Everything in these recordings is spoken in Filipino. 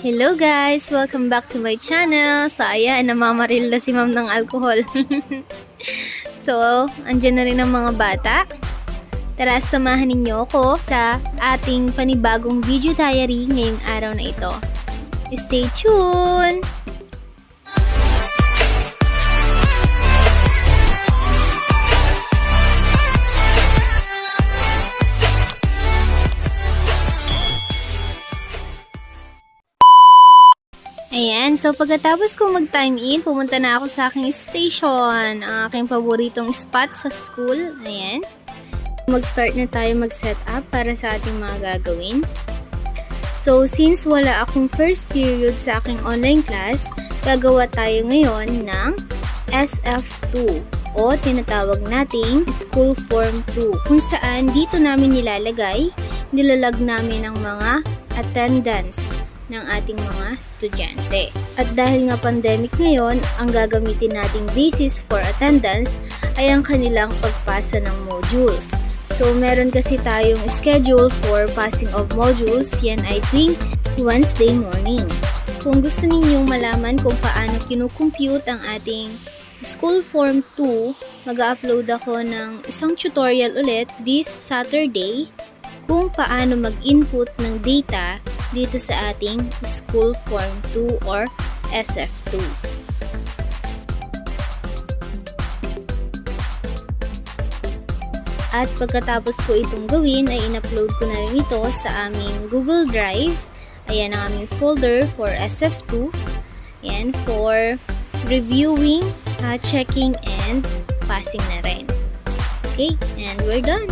Hello guys! Welcome back to my channel. So ayan, namamaril na si ma'am ng alcohol. So, andyan na rin ang mga bata. Tara, samahan ninyo ako sa ating panibagong video diary ngayong araw na ito. Stay tuned! Ayan, so pagkatapos ko mag-time in, pumunta na ako sa aking station, ang aking paboritong spot sa school. Ayan. Mag-start na tayo mag-set up para sa ating mga gagawin. So, since wala akong first period sa aking online class, gagawa tayo ngayon ng SF2 o tinatawag nating School Form 2, kung saan dito namin nilalag namin ang mga attendance ng ating mga estudyante. At dahil nga pandemic ngayon, ang gagamitin nating basis for attendance ay ang kanilang pagpasa ng modules. So, meron kasi tayong schedule for passing of modules, yan ay tuwing Wednesday morning. Kung gusto ninyong malaman kung paano kinukompute ang ating School Form 2, mag-upload ako ng isang tutorial ulit this Saturday kung paano mag-input ng data dito sa ating School Form 2 or SF2. At pagkatapos ko itong gawin, ay in-upload ko na rin ito sa aming Google Drive. Ayan ang aming folder for SF2. Ayan, for reviewing, checking, and passing na rin. Okay, and we're done.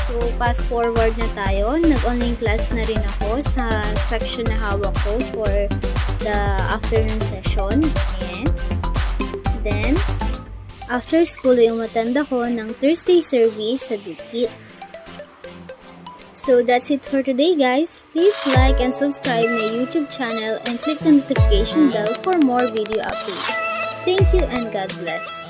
So, fast forward na tayo. Nag-online class na rin ako sa section na hawak ko for the afternoon session. Ayan. Then, after school, yung umattend ako ng Thursday service sa Dukit. So, that's it for today, guys. Please like and subscribe my YouTube channel and click the notification bell for more video updates. Thank you and God bless.